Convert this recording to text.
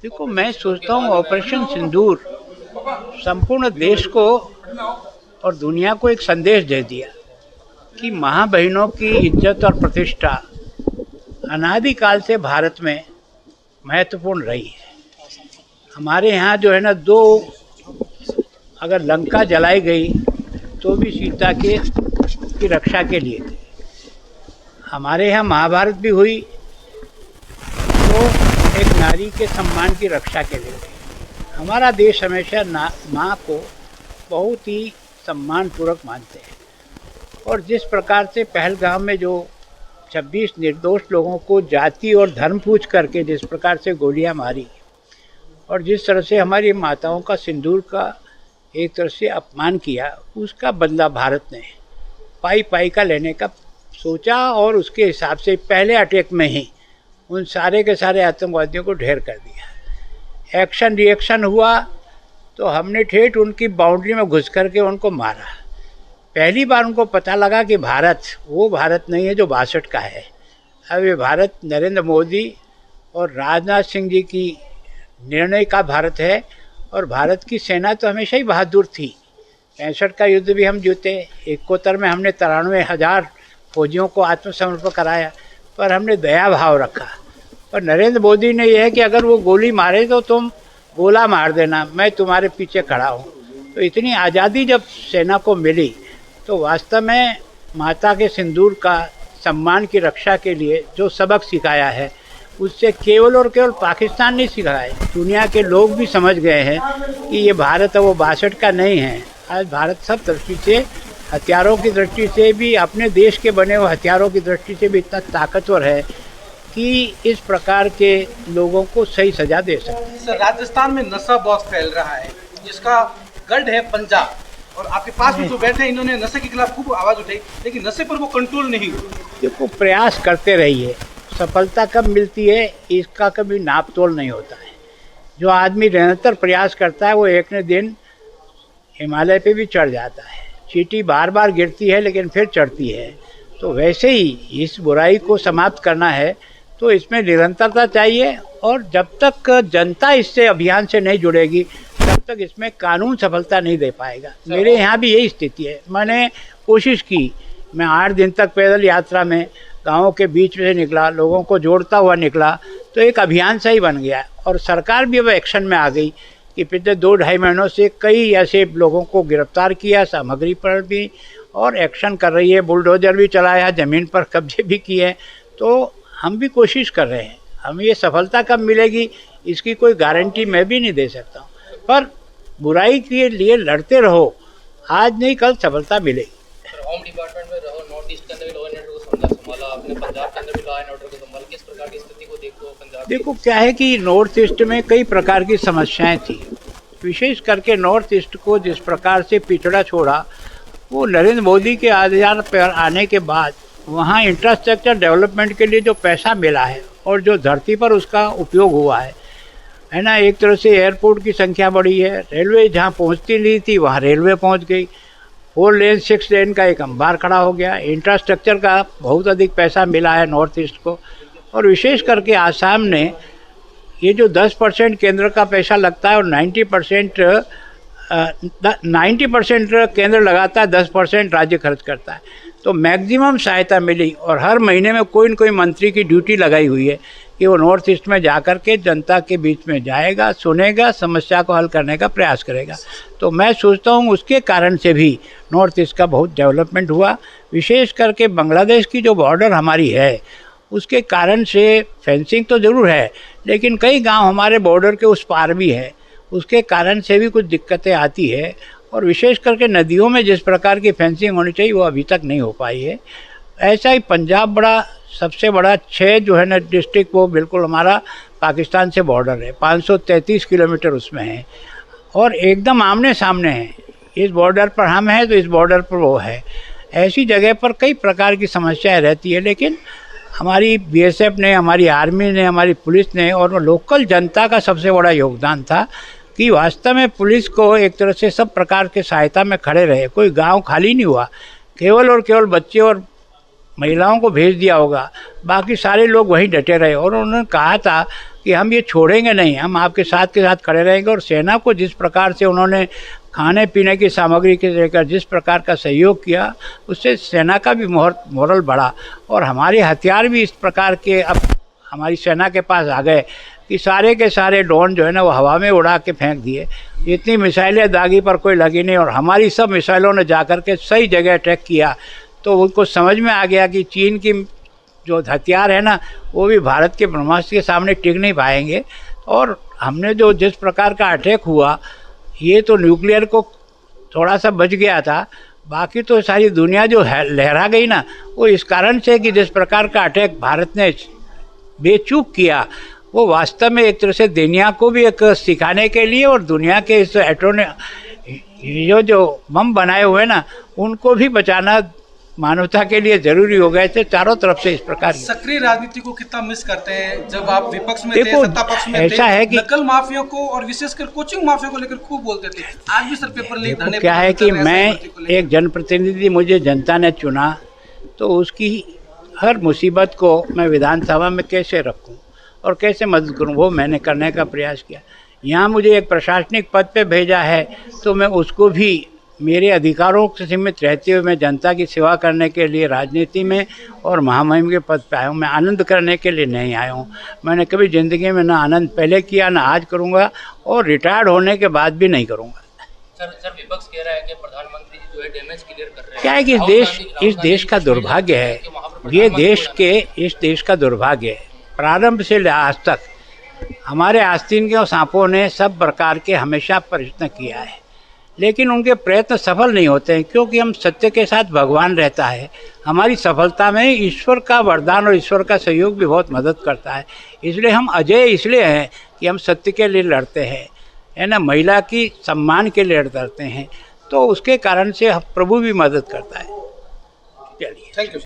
देखो, मैं सोचता हूँ ऑपरेशन सिंदूर संपूर्ण देश को और दुनिया को एक संदेश दे दिया कि माँ बहनों की इज्जत और प्रतिष्ठा अनादिकाल से भारत में महत्वपूर्ण रही है। हमारे यहाँ जो है ना, दो अगर लंका जलाई गई तो भी सीता की रक्षा के लिए थे। हमारे यहाँ महाभारत भी हुई तो एक नारी के सम्मान की रक्षा के लिए थे। हमारा देश हमेशा माँ को बहुत ही सम्मानपूर्वक मानते हैं। और जिस प्रकार से पहलगाम में जो 26 निर्दोष लोगों को जाति और धर्म पूछ करके जिस प्रकार से गोलियां मारी और जिस तरह से हमारी माताओं का सिंदूर का एक तरह से अपमान किया, उसका बदला भारत ने पाई पाई का लेने का सोचा और उसके हिसाब से पहले अटैक में ही उन सारे के सारे आतंकवादियों को ढेर कर दिया। एक्शन रिएक्शन हुआ तो हमने ठेठ उनकी बाउंड्री में घुस करके उनको मारा। पहली बार उनको पता लगा कि भारत वो भारत नहीं है जो 62 का है। अब ये भारत नरेंद्र मोदी और राजनाथ सिंह जी की निर्णय का भारत है। और भारत की सेना तो हमेशा ही बहादुर थी। 65 का युद्ध भी हम जीते। 71 में हमने 93,000 फौजियों को आत्मसमर्पण कराया, पर हमने दया भाव रखा। पर नरेंद्र मोदी ने यह है कि अगर वो गोली मारे तो तुम गोला मार देना, मैं तुम्हारे पीछे खड़ा हूँ। तो इतनी आज़ादी जब सेना को मिली तो वास्तव में माता के सिंदूर का सम्मान की रक्षा के लिए जो सबक सिखाया है, उससे केवल और केवल पाकिस्तान नहीं सिखाया है, दुनिया के लोग भी समझ गए हैं कि ये भारत है वो 62 का नहीं है। आज भारत सब दृष्टि से, हथियारों की दृष्टि से भी, अपने देश के बने हुए हथियारों की दृष्टि से भी इतना ताकतवर है कि इस प्रकार के लोगों को सही सजा दे सकते। सर, राजस्थान में नशा बहुत फैल रहा है जिसका गढ़ है पंजाब, और आपके पास में जो बैठे इन्होंने नशे के खिलाफ खूब आवाज़ उठाई, लेकिन नशे पर वो कंट्रोल नहीं हुई। देखो, प्रयास करते रहिए। सफलता कब मिलती है इसका कभी नाप तोल नहीं होता है। जो आदमी निरंतर प्रयास करता है वो एक न दिन हिमालय पे भी चढ़ जाता है। चींटी बार बार गिरती है लेकिन फिर चढ़ती है। तो वैसे ही इस बुराई को समाप्त करना है तो इसमें निरंतरता चाहिए। और जब तक जनता इससे अभियान से नहीं जुड़ेगी तब तक इसमें कानून सफलता नहीं दे पाएगा। मेरे यहाँ भी यही स्थिति है। मैंने कोशिश की, मैं 8 दिन तक पैदल यात्रा में गाँवों के बीच में निकला, लोगों को जोड़ता हुआ निकला, तो एक अभियान सा ही बन गया। और सरकार भी अब एक्शन में आ गई कि पिछले 2-2.5 महीनों से कई ऐसे लोगों को गिरफ्तार किया, सामग्री पर भी, और एक्शन कर रही है। बुलडोजर भी चलाया, ज़मीन पर कब्जे भी किए। तो हम भी कोशिश कर रहे हैं। हमें ये सफलता कब मिलेगी इसकी कोई गारंटी मैं भी नहीं दे सकता हूँ, पर बुराई के लिए लड़ते रहो, आज नहीं कल सफलता मिलेगी। होम डिपार्टमेंट में रहो, नॉर्थ ईस्ट के अंदर भी लॉ एंड ऑर्डर को संभाला आपने, पंजाब के अंदर भी लॉ एंड ऑर्डर को संभाला, किस प्रकार की स्थिति को देखते हो पंजाब? देखो, क्या है कि नॉर्थ ईस्ट में कई प्रकार की समस्याएं थी। विशेष करके नॉर्थ ईस्ट को जिस प्रकार से पिछड़ा छोड़ा, वो नरेंद्र मोदी के आधार पर आने के बाद वहाँ इंफ्रास्ट्रक्चर डेवलपमेंट के लिए जो पैसा मिला है और जो धरती पर उसका उपयोग हुआ है ना, एक तरह से एयरपोर्ट की संख्या बढ़ी है। रेलवे जहाँ पहुँचती नहीं थी वहाँ रेलवे पहुँच गई। 4 लेन 6 लेन का एक अंबार खड़ा हो गया। इंफ्रास्ट्रक्चर का बहुत अधिक पैसा मिला है नॉर्थ ईस्ट को। और विशेष करके आसाम ने ये जो 10% केंद्र का पैसा लगता है और 90% केंद्र लगाता है, 10% राज्य खर्च करता है, तो मैक्सिमम सहायता मिली। और हर महीने में कोई न कोई मंत्री की ड्यूटी लगाई हुई है कि वो नॉर्थ ईस्ट में जा कर के जनता के बीच में जाएगा, सुनेगा, समस्या को हल करने का प्रयास करेगा। तो मैं सोचता हूँ उसके कारण से भी नॉर्थ ईस्ट का बहुत डेवलपमेंट हुआ। विशेष करके बांग्लादेश की जो बॉर्डर हमारी है उसके कारण से फेंसिंग तो ज़रूर है, लेकिन कई गांव हमारे बॉर्डर के उस पार भी है, उसके कारण से भी कुछ दिक्कतें आती है। और विशेष करके नदियों में जिस प्रकार की फेंसिंग होनी चाहिए वो अभी तक नहीं हो पाई है। ऐसा ही पंजाब सबसे बड़ा 6 जो है ना डिस्ट्रिक्ट, वो बिल्कुल हमारा पाकिस्तान से बॉर्डर है। 533 किलोमीटर उसमें है और एकदम आमने सामने है। इस बॉर्डर पर हम हैं तो इस बॉर्डर पर वो है। ऐसी जगह पर कई प्रकार की समस्याएं रहती है, लेकिन हमारी बीएसएफ ने, हमारी आर्मी ने, हमारी पुलिस ने और लोकल जनता का सबसे बड़ा योगदान था कि वास्तव में पुलिस को एक तरह से सब प्रकार के सहायता में खड़े रहे। कोई गांव खाली नहीं हुआ, केवल और केवल बच्चे और महिलाओं को भेज दिया होगा, बाकी सारे लोग वहीं डटे रहे। और उन्होंने कहा था कि हम ये छोड़ेंगे नहीं, हम आपके साथ खड़े रहेंगे। और सेना को जिस प्रकार से उन्होंने खाने पीने की सामग्री के लेकर जिस प्रकार का सहयोग किया, उससे सेना का भी मोरल बढ़ा और हमारे हथियार भी इस प्रकार के अब हमारी सेना के पास आ गए कि सारे के सारे ड्रोन जो है ना वो हवा में उड़ा के फेंक दिए। इतनी मिसाइलें दागी पर कोई लगी नहीं और हमारी सब मिसाइलों ने जाकर के सही जगह अटैक किया। तो उनको समझ में आ गया कि चीन की जो हथियार है ना वो भी भारत के ब्रह्मास्त्र के सामने टिक नहीं पाएंगे। और हमने जो जिस प्रकार का अटैक हुआ, ये तो न्यूक्लियर को थोड़ा सा बच गया था, बाकी तो सारी दुनिया जो लहरा गई ना वो इस कारण से कि जिस प्रकार का अटैक भारत ने बेचूक किया, वो वास्तव में एक तरह से दुनिया को भी एक सिखाने के लिए और दुनिया के इस जो बम बनाए हुए ना उनको भी बचाना मानवता के लिए जरूरी हो गए थे। चारों तरफ से इस प्रकार सक्रिय राजनीति को कितना मिस करते हैं जब आप विपक्ष में थे, देखो सत्ता पक्ष में ऐसा है कि नकल माफिया को और विशेषकर कोचिंग माफिया को लेकर खूब बोलते थे। आज भी सर पेपर लीक धरने क्या है कि मैं एक जनप्रतिनिधि, मुझे जनता ने चुना, तो उसकी हर मुसीबत को मैं विधानसभा में कैसे रखूं और कैसे मदद करूं, वो मैंने करने का प्रयास किया। यहाँ मुझे एक प्रशासनिक पद पे भेजा है तो मैं उसको भी मेरे अधिकारों से सीमित रहते हुए मैं जनता की सेवा करने के लिए राजनीति में और महामहिम के पद पे आया हूँ। मैं आनंद करने के लिए नहीं आया हूँ। मैंने कभी ज़िंदगी में ना आनंद पहले किया, ना आज करूँगा और रिटायर्ड होने के बाद भी नहीं करूँगा। सर विपक्ष कह रहा है कि प्रधानमंत्री जी जो है डैमेज क्लियर कर रहे हैं। क्या है कि इस देश का दुर्भाग्य है, ये इस देश का दुर्भाग्य है। प्रारंभ से आज तक हमारे आस्तीन के सांपों ने सब प्रकार के हमेशा प्रयत्न किया है, लेकिन उनके प्रयत्न सफल नहीं होते हैं क्योंकि हम सत्य के साथ भगवान रहता है। हमारी सफलता में ईश्वर का वरदान और ईश्वर का सहयोग भी बहुत मदद करता है। इसलिए हम अजय इसलिए हैं कि हम सत्य के लिए लड़ते हैं, है ना, महिला की सम्मान के लिए लड़ते हैं, तो उसके कारण से प्रभु भी मदद करता है। चलिए, थैंक यू।